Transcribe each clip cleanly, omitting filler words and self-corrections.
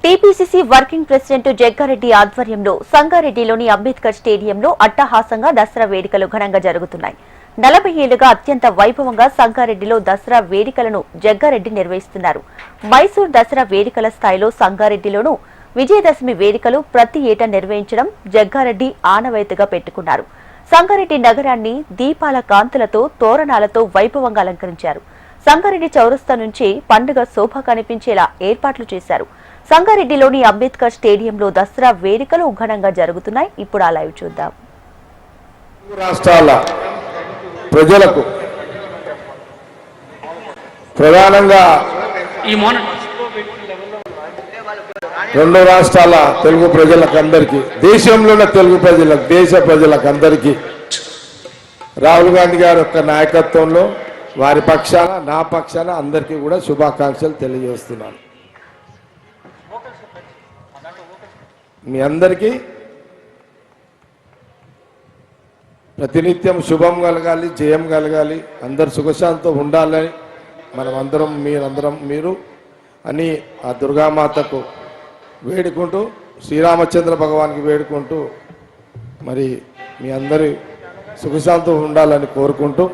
TPCC working president Jaggareddy ఆధ్వర్యంలో సంగారెడ్డిలోని అంబేద్కర్ స్టేడియంలో అట్టహాసంగా దసరా వేడుకలు ఘనంగా జరుగుతున్నాయి. 40 ఏళ్లుగా అత్యంత వైభవంగా సంగారెడ్డిలో దసరా వేడుకలను జగ్గారెడ్డి నిర్వహిస్తున్నారు. మైసూర్ దసరా వేడుకల స్థాయిలో సంగారెడ్డిలోనూ విజయదశమి వేడుకలు ప్రతి ఏటా నిర్వహించడం జగ్గారెడ్డి ఆనవాయితీగా పెట్టుకున్నారు. సంగారెడ్డి నగరాన్ని దీపాల కాంతులతో తోరణాలతో వైభవంగా అలంకరించారు. సంగారెడ్డి చౌరస్తా నుంచి పండుగ శోభ కనిపించేలా ఏర్పాట్లు చేశారు. సంగారెడ్డిలోని అంబేద్కర్ స్టేడియంలో దసరా వేడుకలు ఘనంగా జరుగుతున్నాయి. ఇప్పుడు ఆ లైవ్ చూద్దాం. రాష్ట్రాల ప్రజలకు ప్రధానంగా రెండు రాష్ట్రాల తెలుగు ప్రజలకందరికీ, దేశంలోని తెలుగు ప్రజలకు, దేశ ప్రజలకందరికీ రాహుల్ గాంధీ గారి యొక్క నాయకత్వంలో వారి పక్షాన, నా పక్షాన అందరికీ కూడా శుభాకాంక్షలు తెలియజేస్తున్నాను. మీ అందరికీ ప్రతినిత్యం శుభం కలగాలి, జయం కలగాలి, అందరు సుఖశాంతితో ఉండాలని మనమందరం, మీరు అని ఆ దుర్గామాతకు వేడుకుంటూ, శ్రీరామచంద్ర భగవాన్కి వేడుకుంటూ, మరి మీ అందరి సుఖశాంతితో ఉండాలని కోరుకుంటూ,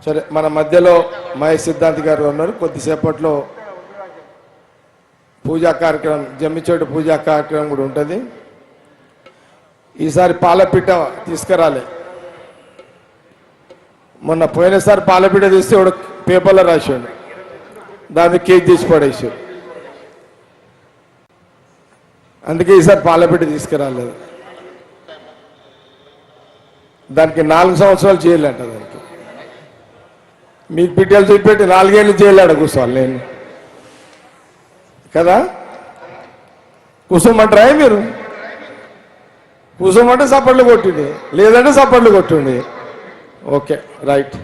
సరే మన మధ్యలో మహేష్ సిద్ధాంతి గారు ఉన్నారు. కొద్దిసేపట్లో పూజా కార్యక్రమం, జమ్మిచోటు పూజా కార్యక్రమం కూడా ఉంటుంది. ఈసారి పాలపిట్ట తీసుకురాలే. మొన్న పోయినసారి పాలపిట్ట తీస్తే వాడు పేపర్లో రాసాడు, దాన్ని కేక్ తీసి పడేసాడు. అందుకే ఈసారి పాలపిట్ట తీసుకురాలేదు. దానికి 4 సంవత్సరాలు చేయలేంట. దానికి మీకు పిట్టలు చూపెట్టి 4 ఏళ్ళు చేయలేడ కూర్చోవాలి నేను కదా. కూర్చోమంటారా మీరు? కూర్చోమంటే సప్పట్లు కొట్టింది, లేదంటే సప్పట్లు కొట్టింది. Okay, right.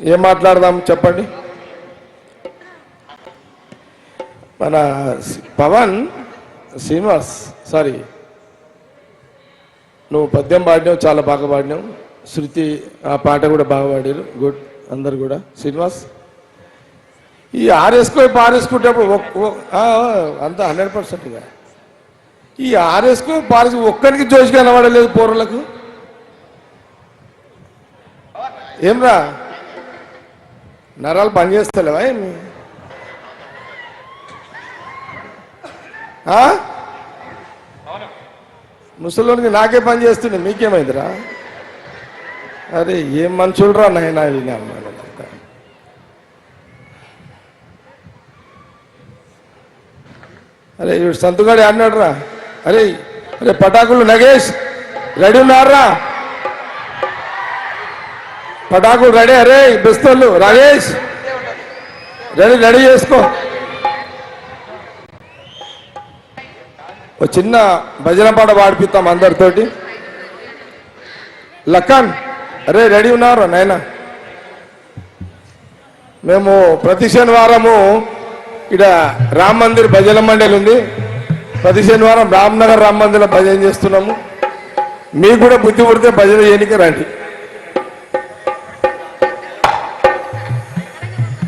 ఏం మాట్లాడదాం చెప్పండి. మన పవన్ శ్రీనివాస్, సారీ, నువ్వు పద్యం పాడినావు, చాలా బాగా పాడినావు. శృతి ఆ పాట కూడా బాగా పాడారు, గుడ్. అందరు కూడా శ్రీనివాస్ ఈ పారేసుకుంటేప్పుడు అంతా 100%గా ఈ పారేసి ఒక్కరికి జోషి కనబడలేదు పోరులకు. ఏమ్రా, నరాలు పనిచేస్తలేవా ఏమి? ముసలోనికి నాకే పని చేస్తుండే, మీకేమైందిరా? అరే ఏం మనుషులరా నాయన. అరే సంతుగాడి అన్నాడు రా. అరే అరే పటాకులు నగేష్ రెడీ ఉన్నారా? పటాకులు రెడీ. అరే బిస్తోళ్ళు రాజేష్ రెడీ చేసుకో. ఒక చిన్న భజన పాట పాడిపిస్తాం అందరితోటి. లక్కన్ అరే రెడీ ఉన్నారు నాయన. మేము ప్రతి శనివారము ఇక్కడ రామ్ మందిర్ భజన మండలి ఉంది. ప్రతి శనివారం రామ్నగర్ రామ్ మందిర్ భజన చేస్తున్నాము. మీకు కూడా బుద్ధి పుడితే భజన చేయడానికి రండి.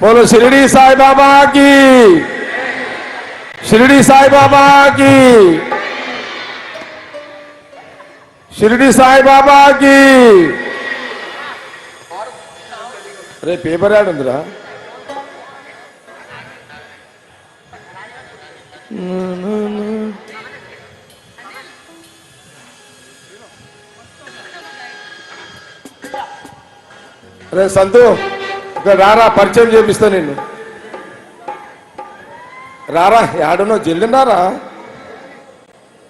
బోలో షిరిడి సాయిబాబాకి, షిరిడి సాయిబాబాకి, షిరిడి సాయిబాబాకి. అరే పేపర్ యాడ్ ఉందిరా. అరే సంతు ఇక్కడ రారా, పరిచయం చేపిస్తా నిన్ను. రారా, ఆడనో జల్దిన రారా.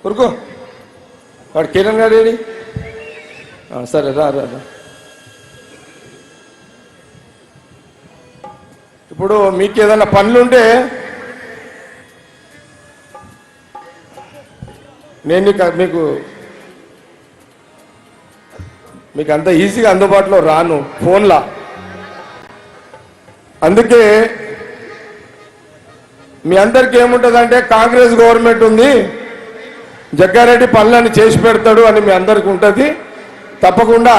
ఉరుకో, వాడు కిరణ్ గారు ఏడి? సరే రా. ఇప్పుడు మీకు ఏదైనా పనులుంటే నేను మీకు అంత ఈజీగా అందుబాటులో రాను ఫోన్లా. అందుకే మీ అందరికీ ఏముంటుందంటే, కాంగ్రెస్ గవర్నమెంట్ ఉంది, జగ్గారెడ్డి పనులను చేసి పెడతాడు అని మీ అందరికీ ఉంటుంది. తప్పకుండా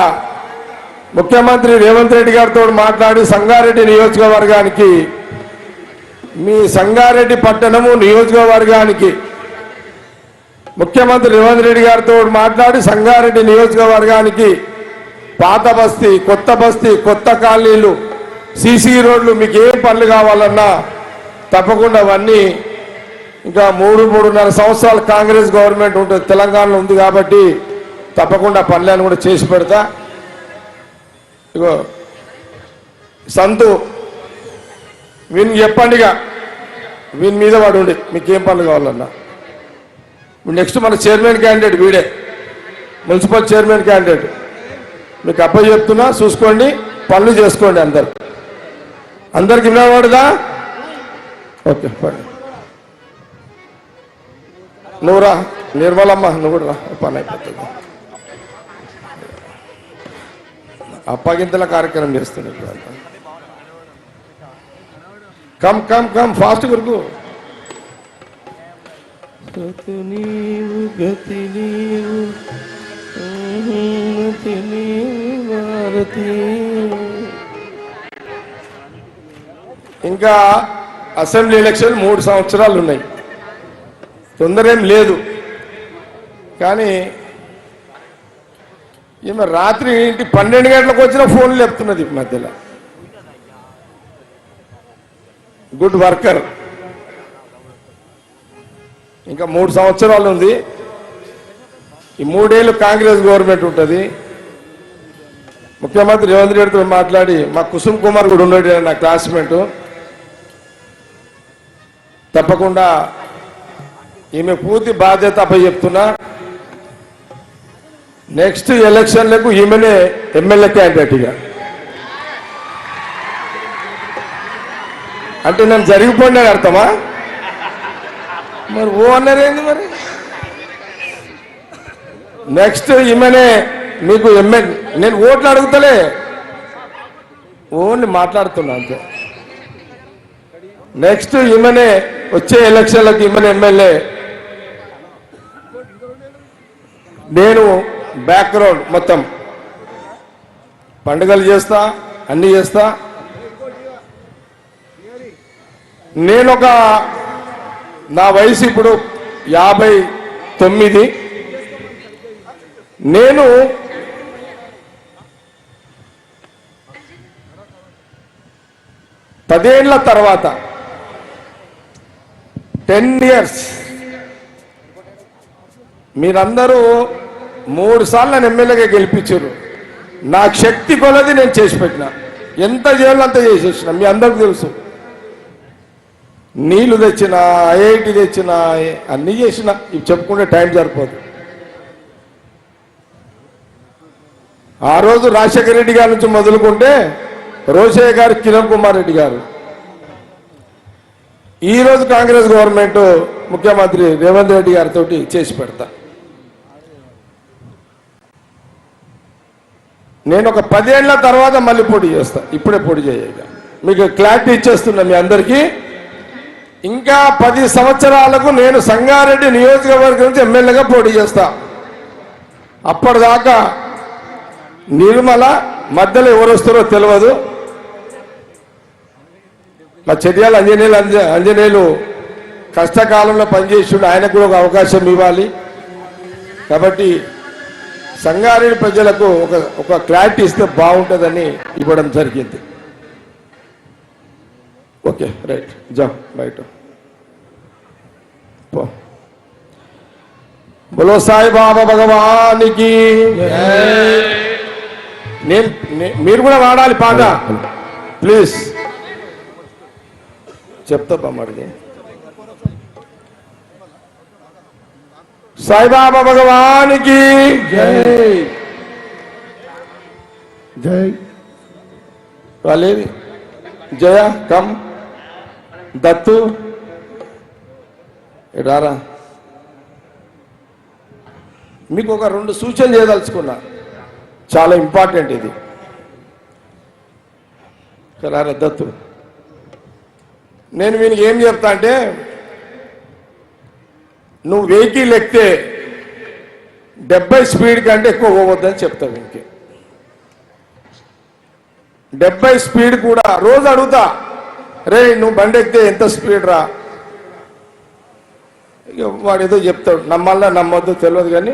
ముఖ్యమంత్రి రేవంత్ రెడ్డి గారితో మాట్లాడి సంగారెడ్డి నియోజకవర్గానికి, మీ సంగారెడ్డి పట్టణము నియోజకవర్గానికి ముఖ్యమంత్రి రేవంత్ రెడ్డి గారితో మాట్లాడి సంగారెడ్డి నియోజకవర్గానికి పాత బస్తీ, కొత్త కాలనీలు, సీసీ రోడ్లు, మీకు ఏం పనులు కావాలన్నా తప్పకుండా అవన్నీ ఇంకా 3-3.5 సంవత్సరాలు కాంగ్రెస్ గవర్నమెంట్ ఉంటుంది, తెలంగాణలో ఉంది కాబట్టి తప్పకుండా పనులను కూడా చేసి పెడతా. ఇగో సంతు వీని చెప్పండిగా, వీని మీద వాడు ఉండి మీకేం పనులు కావాలన్నా. నెక్స్ట్ మన చైర్మన్ క్యాండిడేట్ వీడే, మున్సిపల్ చైర్మన్ క్యాండిడేట్. మీకు అబ్బాయి చెప్తున్నా, చూసుకోండి, పనులు చేసుకోండి. అందరికి వినబడదా? ఓకే, నువ్వురా నిర్మలమ్మ, నువ్వు కూడా రా, పని అయిపోతుంది. అప్పగింతల కార్యక్రమం చేస్తున్నాయి ఇప్పుడు అంతా. కమ్ కమ్ కమ్ ఫాస్ట్ కొరకు. గతి నీవు భారతి. ఇంకా అసెంబ్లీ ఎలక్షన్ 3 సంవత్సరాలు ఉన్నాయి, తొందర ఏం లేదు. కానీ ఈమె రాత్రి 12 గంటలకు వచ్చిన ఫోన్లు చెప్తున్నది మధ్యలో. Good worker. ఇంకా 3 సంవత్సరాలు ఉంది. ఈ 3 ఏళ్ళు కాంగ్రెస్ గవర్నమెంట్ ఉంటుంది. ముఖ్యమంత్రి రేవంత్ రెడ్డితో మాట్లాడి, మా కుసుమ్ కుమార్ కూడా ఉన్నాడు, నా క్లాస్మేట్, తప్పకుండా ఈమె పూర్తి బాధ్యత అప్ప చెప్తున్నా. నెక్స్ట్ ఎలక్షన్లకు ఈమెనే ఎమ్మెల్యే క్యాండిడేట్గా. అంటే నేను జరిగిపోయినా అర్థమా? మరి ఓ అన్నారేంది మరి? నెక్స్ట్ ఈమెనే మీకు ఎమ్మెల్యే. నేను ఓట్లు అడుగుతలే, ఓన్లీ మాట్లాడుతున్నా అంతే. నెక్స్ట్ ఈమెనే వచ్చే ఎలక్షన్లకు ఈమెనే ఎమ్మెల్యే. నేను బ్యాక్గ్రౌండ్ మొత్తం పండుగలు చేస్తా, అన్ని చేస్తా. నా వయసు ఇప్పుడు 59. నేను పదేళ్ల తర్వాత 10 years మీరందరూ 3 సార్లు నన్ను ఎమ్మెల్యేగా గెలిపించారు. నాకు శక్తి కొలది నేను చేసి పెట్టిన, ఎంత చేయాలో అంత చేసేసిన. మీ అందరికి తెలుసు, నీళ్లు తెచ్చిన, ఐఐటి తెచ్చిన, అన్నీ చేసిన. ఇవి చెప్పుకుంటే టైం సరిపోదు. ఆ రోజు రాజశేఖర రెడ్డి గారి నుంచి మొదలుకుంటే రోషయ్య గారు, కిరణ్ కుమార్ రెడ్డి గారు, ఈరోజు కాంగ్రెస్ గవర్నమెంట్ ముఖ్యమంత్రి రేవంత్ రెడ్డి గారితో చేసి పెడతా. నేను ఒక 10 ఏళ్ల తర్వాత మళ్ళీ పోటీ చేస్తా, ఇప్పుడే పోటీ చేయగా. మీకు క్లారిటీ ఇచ్చేస్తున్నా మీ అందరికీ. ఇంకా 10 సంవత్సరాలకు నేను సంగారెడ్డి నియోజకవర్గం నుంచి ఎమ్మెల్యేగా పోటీ చేస్తా. అప్పటిదాకా నిర్మల మధ్యలో ఎవరు వస్తారో తెలియదు. మా చెర్యాల అంజనేయులు కష్టకాలంలో పనిచేసిండు, ఆయనకు కూడా ఒక అవకాశం ఇవ్వాలి. కాబట్టి సంగారెడ్డి ప్రజలకు ఒక క్లారిటీ ఇస్తే బాగుంటుందని ఇవ్వడం జరిగింది. ఓకే, రైట్, జా బయట పో. బోలో సాయిబాబా భగవానికి. మీరు కూడా వాడాలి పాట ప్లీజ్. చెప్తా బామ్మడికి. సాయిబాబా భగవానికి జై. జై వాళ్ళేది జయ కమ్ దత్తు రారా. మీకు ఒక 2 సూచనలు చేయదలుచుకున్నా, చాలా ఇంపార్టెంట్ ఇది. రారా దత్తు. నేను వీనికి ఏం చెప్తా అంటే, నువ్వు వెహికల్ ఎక్కితే 70 స్పీడ్ కంటే ఎక్కువ పోవద్దని చెప్తా వీనికి. 70 స్పీడ్ కూడా రోజు అడుగుతా, రే నువ్వు బండి ఎక్కితే ఎంత స్పీడ్ రా? ఇక వాడు ఏదో చెప్తాడు, నమ్మాలా నమ్మొద్దు తెలియదు, కానీ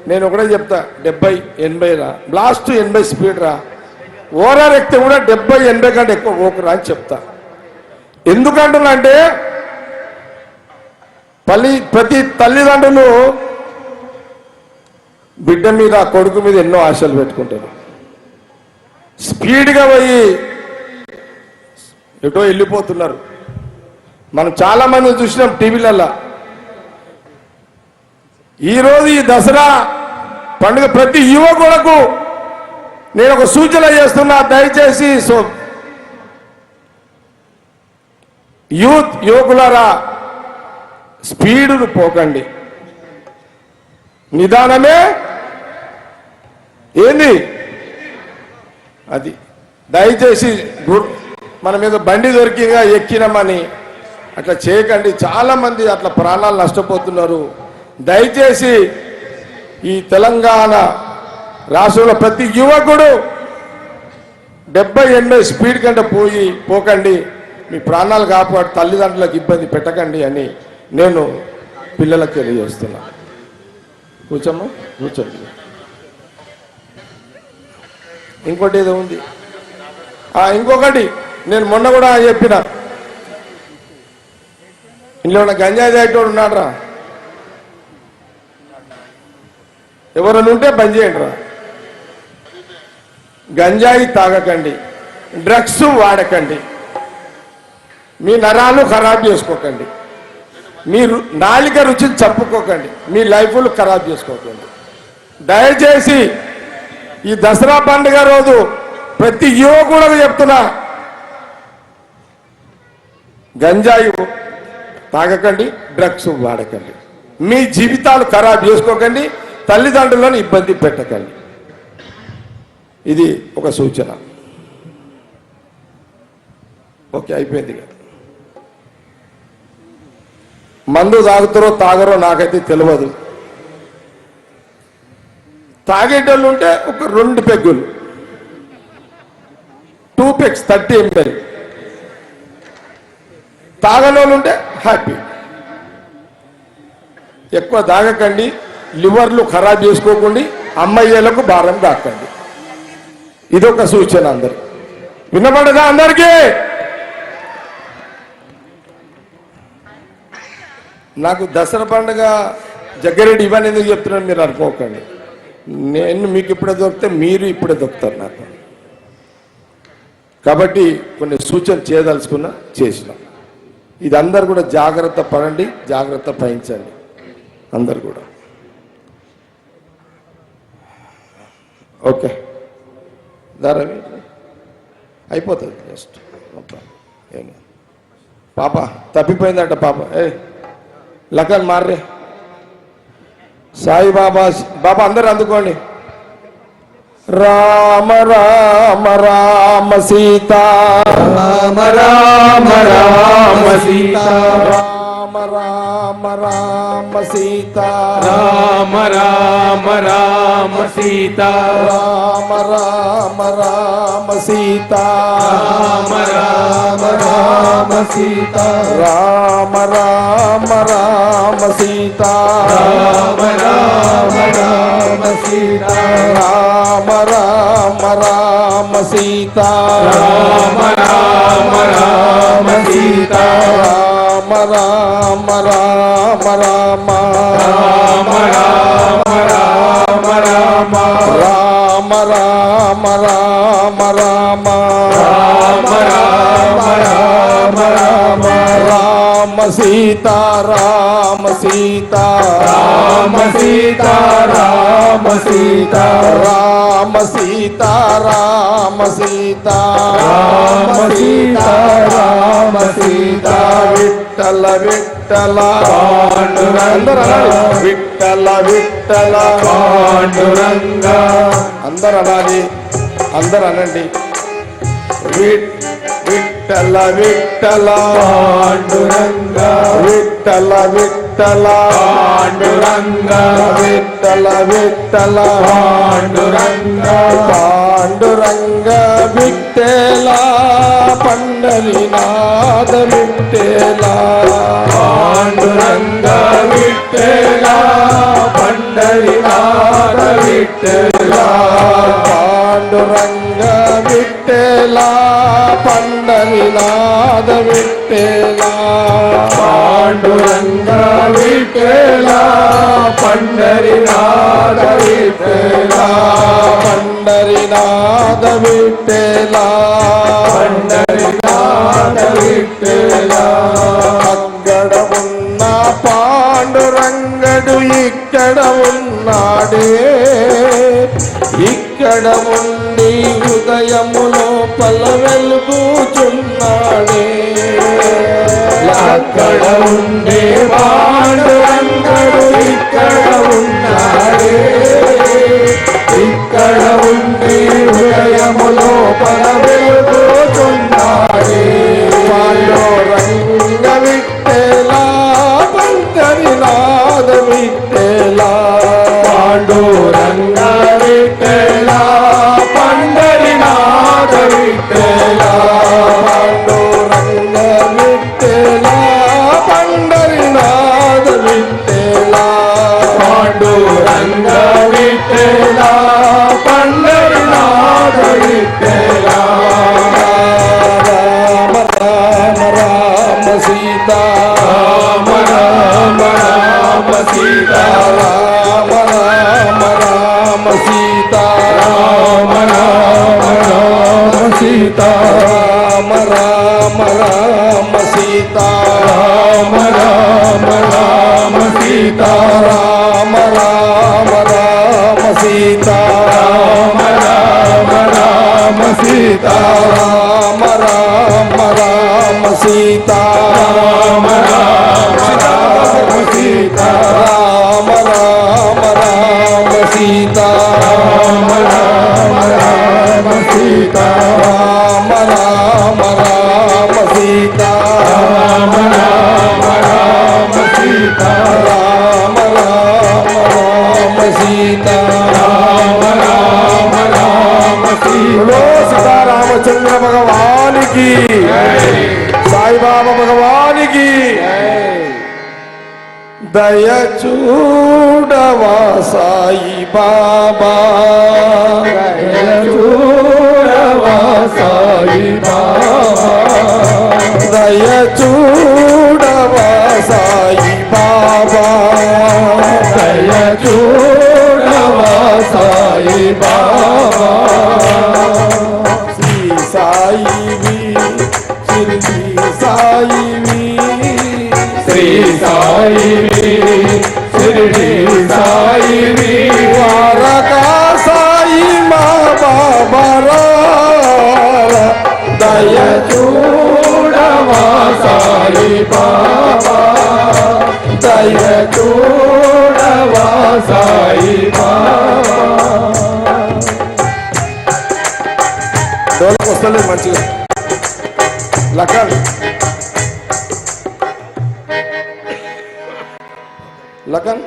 నేను ఒకటే చెప్తా, 70-80 రా, లాస్ట్ 80 స్పీడ్ రా. ఓవరాల్ ఎక్కితే కూడా 70-80 కంటే ఎక్కువ పోకురా అని చెప్తా. ఎందుకంటున్నంటే ప్రతి తల్లిదండ్రులు బిడ్డ మీద కొడుకు మీద ఎన్నో ఆశలు పెట్టుకుంటారు. స్పీడ్గా పోయి ఎటో వెళ్ళిపోతున్నారు. మనం చాలా మంది చూసినాం టీవీలలో. ఈరోజు ఈ దసరా పండుగ ప్రతి యువకులకు నేను ఒక సూచన చేస్తున్నా, దయచేసి యువకులారా, స్పీడును పోకండి, నిదానమే ఏంది అది. దయచేసి మన మీద బండి దొరికిగా ఎక్కినామని అట్లా చేయకండి. చాలా మంది అట్లా ప్రాణాలు నష్టపోతున్నారు. దయచేసి ఈ తెలంగాణ రాష్ట్రంలో ప్రతి యువకుడు 70-80 స్పీడ్ కంటే పోకండి, మీ ప్రాణాలు కాపాడు, తల్లిదండ్రులకు ఇబ్బంది పెట్టకండి అని నేను పిల్లలకు తెలియజేస్తున్నా. కూర్చోమ్మా, కూర్చోండి. ఇంకోటి ఏదో ఉంది, ఇంకొకటి నేను మొన్న కూడా చెప్పిన, ఇంట్లో ఉన్న గంజాయి తాగేటోడు ఉన్నాడు రా, ఎవరైనా ఉంటే బంద్ చేయండి రా. గంజాయి తాగకండి, డ్రగ్స్ వాడకండి, మీ నరాలు ఖరాబ్ చేసుకోకండి, మీరు నాలిక రుచిని చంపుకోకండి, మీ లైఫ్లు ఖరాబ్ చేసుకోకండి. దయచేసి ఈ దసరా పండుగ రోజు ప్రతి యువకులకు చెప్తున్నా, గంజాయి తాగకండి, డ్రగ్స్ వాడకండి, మీ జీవితాలు ఖరాబ్ చేసుకోకండి, తల్లిదండ్రులను ఇబ్బంది పెట్టకండి. ఇది ఒక సూచన. ఓకే, అయిపోయింది. మందు తాగుతారో తాగరో నాకైతే తెలియదు. తాగేటోళ్ళు ఉంటే ఒక 2 పెగ్గులు, 2 పెగ్స్ 30 ml. తాగనోళ్ళు ఉంటే హ్యాపీ. ఎక్కువ తాగకండి, లివర్లు ఖరాబ్ చేసుకోకండి, అమ్మాయిలకు భారం కాకండి. ఇదొక సూచన. అందరు వినపడదా? అందరికీ నాకు దసరా పండుగ జగ్గారెడ్డి ఇవన్నీ ఎందుకు చెప్తున్నాను మీరు అనుకోకండి. నేను మీకు ఇప్పుడే దొరికితే మీరు ఇప్పుడే దొరుకుతారు నాకు. కాబట్టి కొన్ని సూచన చేయదలుచుకున్నా, చేసినాం. ఇది అందరు కూడా జాగ్రత్త పడండి, జాగ్రత్త వహించండి అందరు కూడా. ఓకే, దారవి అయిపోతుంది. జస్ట్ ఏం పాప తప్పిపోయిందట పాప. లఖన్ మార్రే సాయి బాబా అందరు అందుకోండి. రామ రామ రామ సీతా, రామ రామ రామ సీతా, రామ రామ రామ సీతా, రామ రామ రామ సీతా, రామ రామ రామ సీతా, రామ రామ రామ సీతా, రామ రామ రామ సీతా, రామ రామ రామ సీతా, రామ రామ రామ సీతా, రామ రామ రామ సీతా, రామ రామ రామ రామ, రామ రామ రామ రామ, రామ రామ రామ రామ, రామ రామ రామ రామ, రామ సీతా రామ సీతా, రామ సీతా రామ సీతా, రామ సీతా రామ సీతా, రామ సీతా రామ సీతా, విఠల విఠల పాండురంగ, విఠల విఠల పాండురంగ, అందరు అనాలి, అందరు అనండి. విఠల విఠల పాండురంగ, విఠల విఠల పాండురంగ, విఠల విఠల పాండురంగ, పాండురంగ విఠల పండరినాథ విఠ్ఠలా పాండురంగ విఠ్ఠలా పండరినాథ విఠ్ఠలా పాండురంగ విఠ్ఠలా పండరినాథ విఠ్ఠలా పాండురంగ విఠ్ఠలా పండరినాథ విఠ్ఠలా పండరినాథ విఠ్ఠలా పండరినాథ విఠ్ఠలా అక్కడ ఉన్న పాండురంగడు ఇక్కడ ఉన్నాడే ఇక్కడ ఉండి హృదయములో పల వెలుగుచున్నాడే అక్కడ ఉండే పాండురంగడు ఇక్కడ ఉన్నాడే ఇక్కడ ఉండి హృదయములో పల వెలుగుచున్నాడే పాండురంగ విఠ్ఠలా పండరినాథ విఠ్ఠలా పాండురంగ విఠ్ఠలా పండరినాథ విఠ్ఠలా పాండురంగ విఠ్ఠలా పండరినాథ విఠ్ఠలా పాండురంగ విఠ్ఠలా పండరినాథ విఠ్ఠలా రామ రామ రామ సీతా రామ రామ రామ సీతా రామ రామ రామ సీతా రామ రామ రామ సీతా రామ రామ రామ సీతా రామ రామ రామ సీతా రామ రామ రామ సీతా రామ రామ రామ సీతా రామ రామ రామ సీతా రామ రామ రామ సీతా రామ రామ రామ సీతా రామ రామ రామ సీతా రామ రామ రామ సీతా రామ రామ రామ సీతా రామ రామ రామ సీతా రామ రామ రామ బోలో సీతారామచంద్ర భగవానికి సాయిబాబా భగవానికి దయ చూడవా సాయి బాబా చూడవా సాయి బాబా దయ చూడవా సాయి బాబా దయ చూడవా సాయి బాబా శ్రీ సాయివి షిరిడి సాయివి శ్రీ సాయివి షిరిడి సాయివి ద్వారకా సాయి మా బాబా దయ చూడవా సాయి బాబా దయ చూడవా సాయి బాబా డోలకు వస్తలేదు మంచిగా లఖన్ లఖన్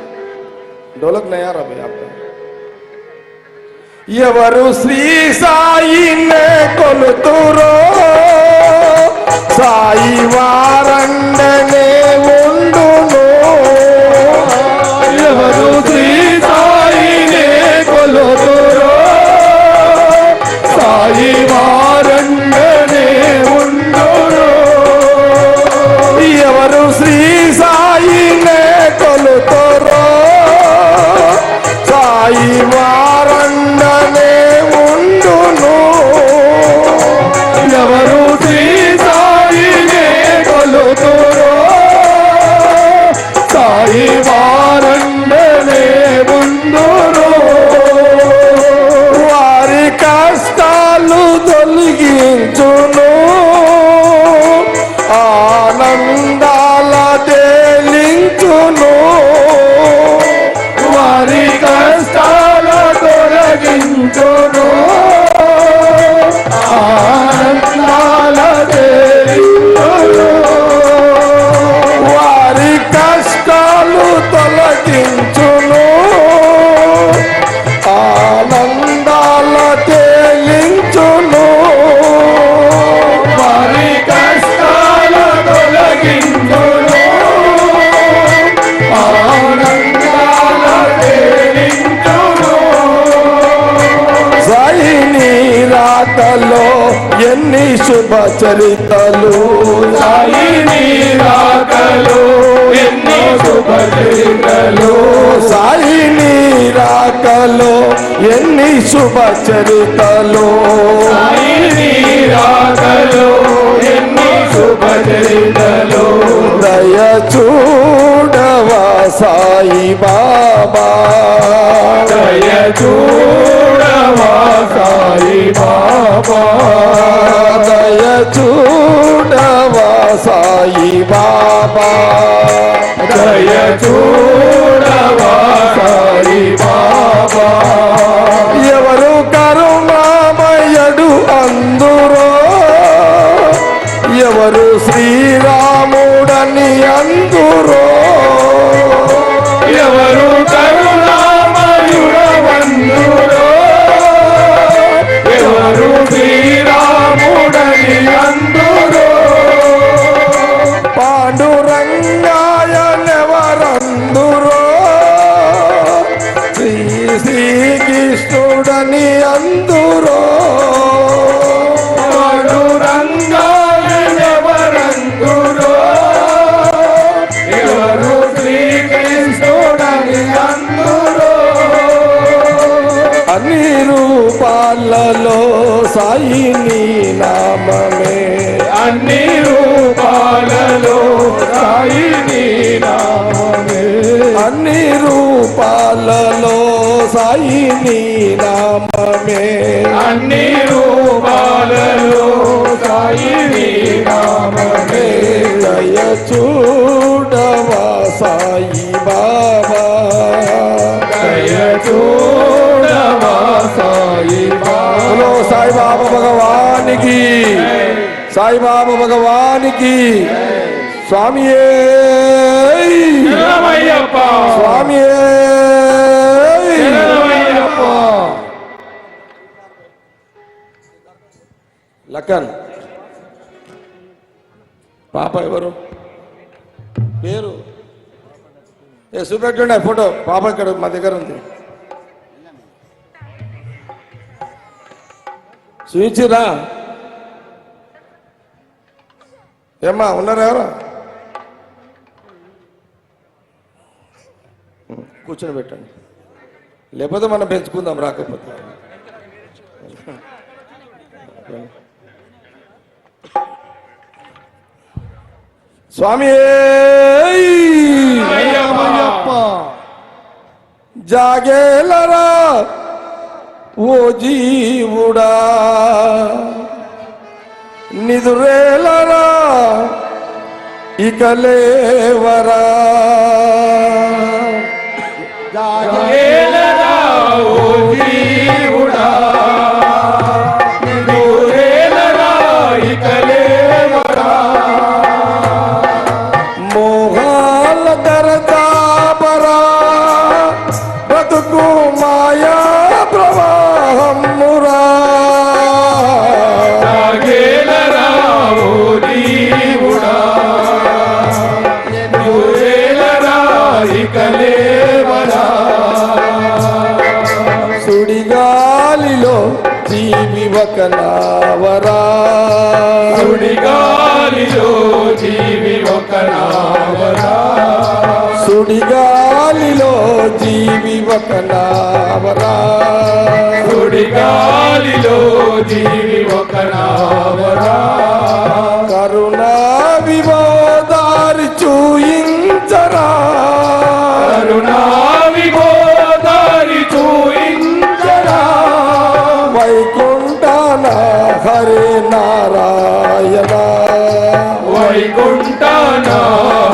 డోలక్ నయా రా భయ్ ఆప్కా ఎవరు శ్రీ సాయినే కొలుతురో సాయి వారండనే ఉండును ఎవరు శ్రీ సాయినే కొలుతురో సాయి వారంగనే ఉండును ఎవరు శ్రీ సాయినే కొలుతురో సాయి వారండనే ఉండును ఎవరు శ్రీ సాయినే కొలుతురో సాయి వారంగనే ఉండును వారి కష్టాలు తొలగించును ఆనందాల తేలించును వారి కష్టాల తొలగించును ఆనందాల తేలించును వారి కష్టాలు తొలగించును ఆనందాల తేలించును ఎన్ని శుభ చరితలు సాయి నీ రాకలో ఎన్నో శుభ చరితలు సాయి నీ రాకలో ఎన్ని శుభ చరితలు సాయి నీ రాకలో ఎన్నో శుభ చరితలు దయ చూడవా సాయి బాబా దయ చూడవా సాయి బాబా దయ చూడవా సాయి బాబా దయ చూడవా సాయి బాబా ఎవరు కరుణామయుడు అందురో ఎవరు శ్రీరాముడని అందురో ఎవరు కరుణామయుడవందురో ఎవరు శ్రీరాముడని అందురో పాండురంగాయనెవరందురో శ్రీకృష్ణుడని అందురో పాండురంగాయనెవరందురో ఎవరు శ్రీకృష్ణుడని అందురో అన్ని రూపాలలో సాయి నీ నామమే అన్ని రూపాలలో సాయి నీ నామమే అన్ని రూపాలలో సాయి నీ నామమే అన్ని రూపాలలో సాయి నీ నామమే దయ చూడవా సాయి బాబా దయ చూడవా సాయి బోలో సాయి బాబా భగవానికి సాయి బాబా భగవానికి స్వామియే శరణమయ్యప్ప స్వామియే శరణమయ్యప్ప లక్కన్ పాప ఎవరు పేరు చూపెట్టండి ఫోటో పాప ఇక్కడ మా దగ్గర ఉంది చూపించిరా ఏమ్మా ఉన్నారా ఎవరు కూర్చొని పెట్టండి లేకపోతే మనం పెంచుకుందాం రాకపోతే స్వామి జాగేలరా ఓ జీవుడా నిదురేలరా ఇక లేవరా జాగేలరా ఓ జీవుడా నిదురేలరా ఇక లేవరా మోహాల దరదాపరా బ్రతుకు మాయా ప్రవాహమురా జాగేలరా ఓ జీవుడా నిదురేలరా ఇక లేవరా సుడిగాలిలో జీవి ఒక నావరా సుడిగాలిలో జీవి ఒక నావరా సుడిగాలిలో జీవి ఒక నావరా సుడిగాలిలో జీవి ఒక నావరా కరుణా విమోదారి చూయించరా కరుణా విమోదారి చూయించరా వైకుంఠన హరే నారాయణ వైకుంఠన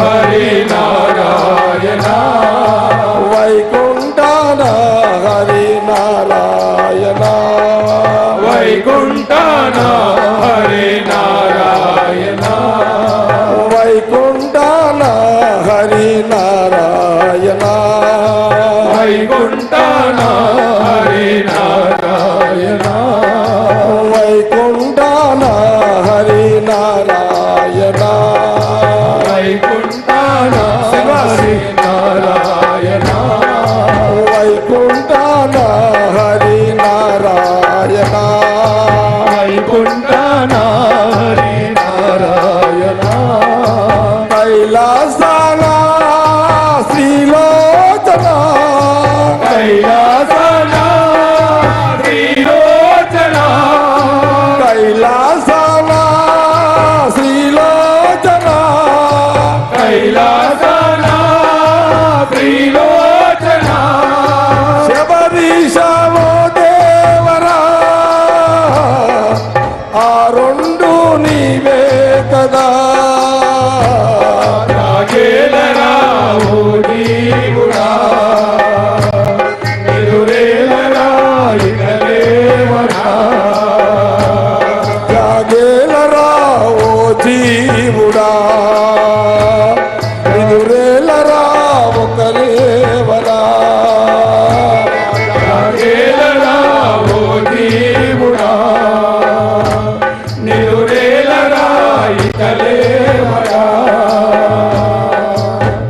హరి నారాయణ వైకుంఠన హరి నారాయణ వైకుంఠన హరి నారాయణ వైకుంఠన హరి నారాయణ వైకుంఠన హరి నారాయణ వైకుంఠన హరి నారాయణ వైకుంఠన హరి నారాయణ వైకుంఠన హరి నారాయణ వైకుంఠన చింతన హరి నారాయణ కైలాసాన శ్రీలోచన కైలాసన శ్రీలోచన కైలాసాన శ్రీలోచన కైలాసన శ్రీలోచన శబరీశమో దేవరా ఆ రెండు నీవే కదా రాగేలరా ఓ జీవుడా ఎదురేలరా ఇకలేవరా జాగేలరా ఓ జీవుడా ఎదురేలరా ఒకలేవరా రాగేలరా ఓ జీవుడా నిదురేలరా ఇకలేవరా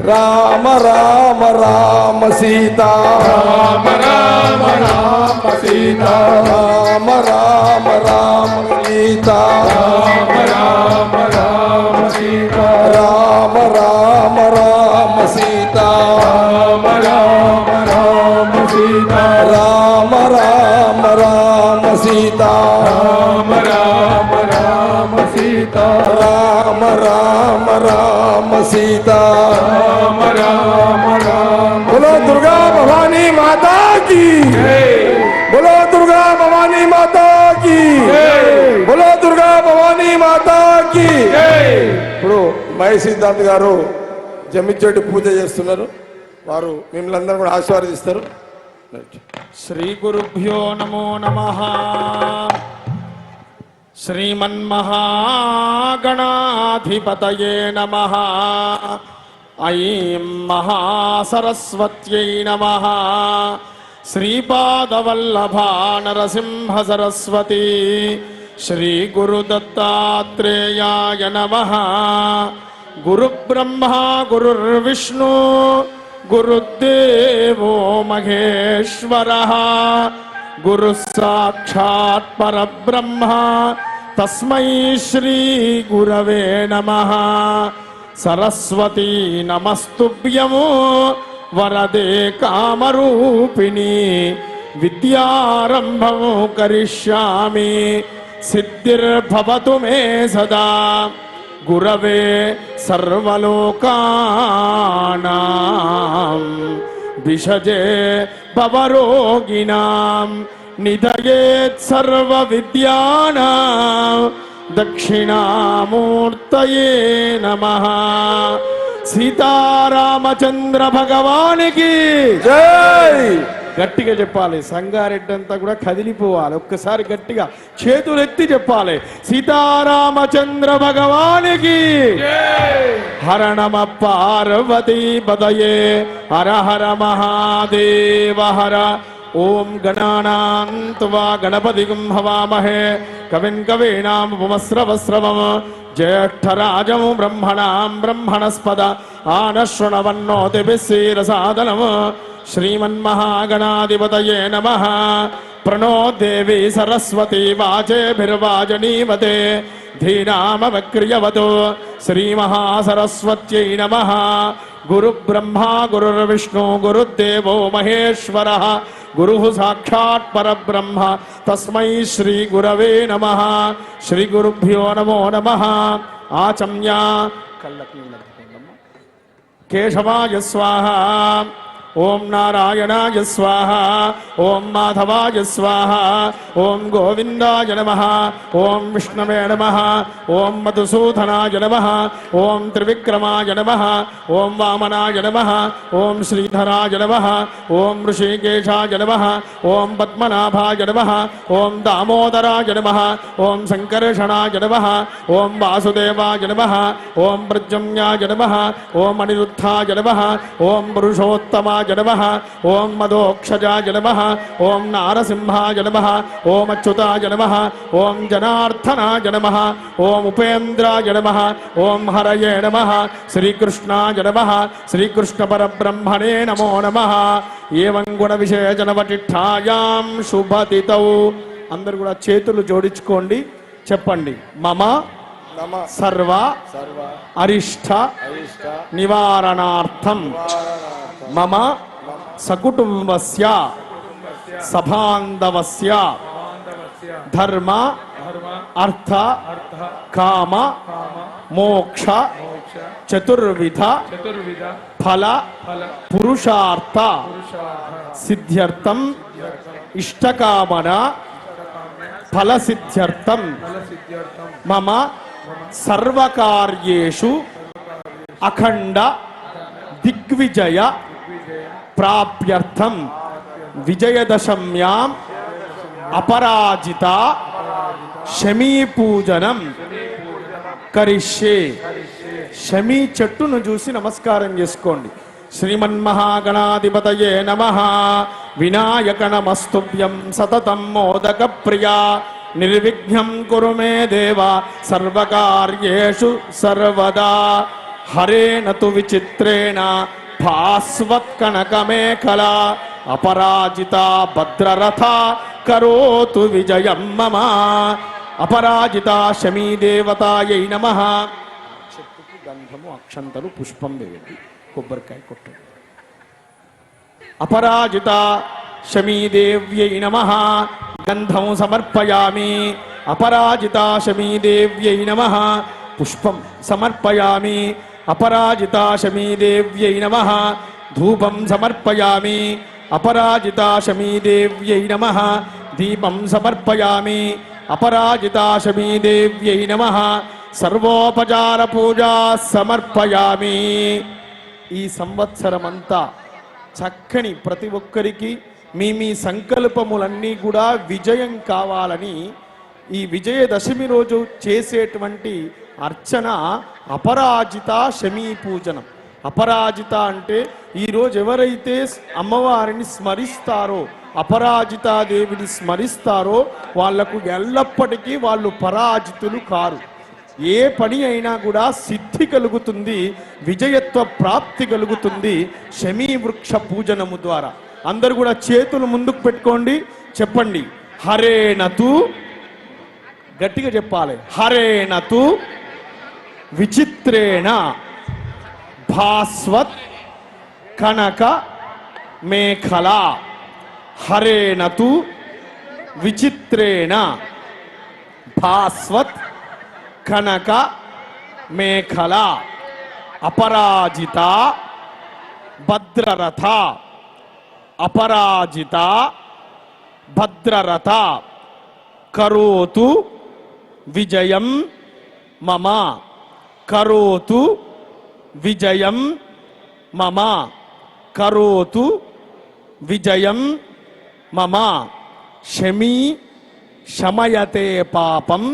రామ రామ రామ సీతా రామ రామ రామ సీతా రామ రామ రామ సీతా రామ రామ రామ సీతా రామ రామ రామ సీతా రామ రామ రామ సీతా రామ రామ రామ సీతా రామ రామ రామ సీతా రామ రామ రామ సీతా రామ రామ రామ बोलो दुर्गा भवानी माता की बोलो दुर्गा भवानी माता की बोलो दुर्गा भवानी माता की ఇప్పుడు మహేష్ సిద్ధాంత్ గారు జమ్మిచెట్టు పూజ చేస్తున్నారు. వారు మిమ్మల్ని అందరూ కూడా ఆశీర్వదిస్తారు. శ్రీ గురుభ్యో నమో నమః. శ్రీమన్మహాగణాధిపతయే నమః. ఐం మహాసరస్వత్యై నమః. శ్రీపాదవల్లభా నరసింహ సరస్వతి. శ్రీ గురుదత్తాత్రేయాయ నమః. గురుబ్రహ్మ గురుర్విష్ణు గురుదేవో మహేశ్వరః. గురు సాక్షాత్ పరబ్రహ్మ తస్మై శ్రీ గురవే నమః. సరస్వతీ నమస్తుభ్యము వరదే కామరూపిణి. విద్యారంభము కరిష్యామి సిద్ధిర్భవతు మే సదా. గురవే సర్వలోకానాం విషజే భవరోగిణాం నిధయేత్ సర్వ విద్యానాం దక్షిణామూర్తయే నమః. సీతారామచంద్ర భగవానికి జై. గట్టిగా చెప్పాలి. సంగారెడ్డి అంతా కూడా కదిలిపోవాలి. ఒక్కసారి గట్టిగా చేతులు ఎత్తి చెప్పాలి. సీతారామచంద్ర భగవానికి హర నమ పార్వతీ పదయే. హర హర మహాదేవ హర. ఓం గణానాం త్వా గణపతిం హవామహే కవిం కవీనాముపమస్రవస్రవం. జ్యేష్ఠరాజం బ్రహ్మణాం బ్రహ్మణస్పద ఆనశృణవన్నోతిభిస్సీరసాదనం. శ్రీమన్మహాగణాధిపతయే నమః. ప్రణో దేవి సరస్వతి వాచేభిర్వాజనీవతే. ధీనామవక్రియవతు. శ్రీమహాసరస్వత్యై నమః. గురుబ్రహ్మా గురుర్విష్ణు గురుదేవో మహేశ్వరః. గురుః సాక్షాత్ పరబ్రహ్మ తస్మై శ్రీ గురవే నమః. శ్రీ గురుభ్యో నమో నమః. ఆచమ్య కళ్ళకి కేశవాయ స్వాహ. ఓం నారాయణాయ స్వాహ. ఓం మాధవాయ స్వాహ. ఓం గోవిందాయ నమః. ఓం విష్ణవే నమః. ఓం మధుసూదనాయ నమః. ఓం త్రివిక్రమాయ నమః. ఓం వామనాయ నమః. ఓం శ్రీధరాయ నమః. ఓం ఋషికేశాయ నమః. ఓం పద్మనాభాయ నమః. ఓం దామోదరాయ నమః. ఓం సంకర్షణాయ నమః. ఓం వాసుదేవాయ నమః. ఓం ప్రద్యుమ్నాయ నమః. ఓం అనిరుద్ధాయ నమః. ఓం పురుషోత్తమాయ నమః. ఓం మదోక్షజాయ నమః. ఓం నారసింహాయ నమః. ఓం అచ్యుతాయ నమః. ఓం జనార్దనాయ నమః. ఓం ఉపేంద్రాయ నమః. ఓం హరయే నమః. శ్రీకృష్ణాయ నమః. శ్రీకృష్ణ పరబ్రహ్మణే నమో నమః. ఏవం గుణ విశేషణ వటిష్ఠాయాం శుభతితౌ. అందరు కూడా చేతులు జోడించుకోండి. చెప్పండి. మమ నమ సర్వ సర్వ అరిష్ట అరిష్ట నివారణార్థం మమ సకుటుంబస్య సబాంధవస్య ధర్మ అర్థ కామ మోక్ష చతుర్విధ ఫల పురుషార్థ సిద్ధ్యర్థం ఇష్టకామన ఫలసిద్ధ్యర్థం మమ సర్వకార్యేషు అఖండ దిగ్విజయ ప్రాప్యర్థం విజయదశమ్యాం అపరాజిత శమీపూజనం కరిష్యే. శమీ చెట్టును చూసి నమస్కారం చేసుకోండి. శ్రీమన్మహాగణాధిపతయే నమః. వినాయక నమస్తుభ్యం సతతం మోదక ప్రియా నిర్విఘ్నం కురు మే దేవ సర్వకార్యేషు సర్వదా. హరేణ తు విచిత్రేణ భాస్వత్ కనకమేఖలా అపరాజిత భద్రరథ కరోతు విజయం మమ. అపరాజిత శమీ దేవతాయై నమః. చెట్టుకు గంధము అక్షంతలు పుష్పం వేయండి, కొబ్బరికాయ కొట్టండి. అపరాజిత శమీదేవ్యై నమః. గంధం సమర్పయామి. అపరాజిత శమీదేవ్యై నమః. పుష్పం సమర్పయామి. అపరాజిత శమీదేవ్యై నమః. ధూపం సమర్పయామి. అపరాజిత శమీదేవ్యై నమః. దీపం సమర్పయామి. అపరాజిత శమీదేవ్యై నమః. సర్వోపచార పూజా సమర్పయామి. ఈ సంవత్సరమంతా చక్కని ప్రతి ఒక్కరికి మీ మీ సంకల్పములన్నీ కూడా విజయం కావాలని ఈ విజయదశమి రోజు చేసేటువంటి అర్చన అపరాజిత శమీ పూజనం. అపరాజిత అంటే ఈరోజు ఎవరైతే అమ్మవారిని స్మరిస్తారో, అపరాజితాదేవిని స్మరిస్తారో వాళ్లకు ఎల్లప్పటికీ వాళ్ళు పరాజితులు కారు. ఏ పని అయినా కూడా సిద్ధి కలుగుతుంది, విజయత్వ ప్రాప్తి కలుగుతుంది శమీ వృక్ష పూజనము ద్వారా. అందరూ కూడా చేతులు ముందుకు పెట్టుకోండి, చెప్పండి. హరేనతు, గట్టిగా చెప్పాలి. హరేనతు విచిత్రేణ భాస్వత్ కనక మేఖలా. హరేనతు విచిత్రేణ భాస్వత్ కనక మేఖలా అపరాజిత భద్రరథ. అపరాజిత భద్రరథ కరోతు విజయం మమ. కరోతు విజయం మమ. కరోతు విజయం మమ. శమీ శమయతే పాపం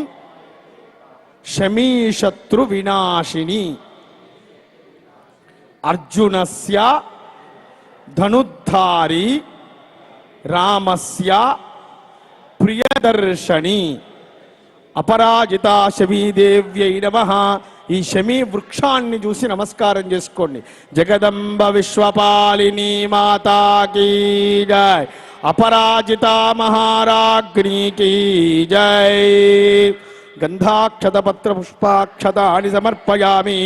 శమీ శత్రు వినాశిని. అర్జునస్య ధనుద్ధారి రామస్య ప్రియదర్శని. అపరాజిత శమీదేవ్యై నమః. ఈ శమీ వృక్షాన్ని చూసి నమస్కారం చేసుకోండి. జగదంబ విశ్వపాలిని మాతా కీ జై. అపరాజిత మహారాజ్ఞి కీ జై. గంధాక్షత పత్ర పుష్పాక్షతాని సమర్పయామి.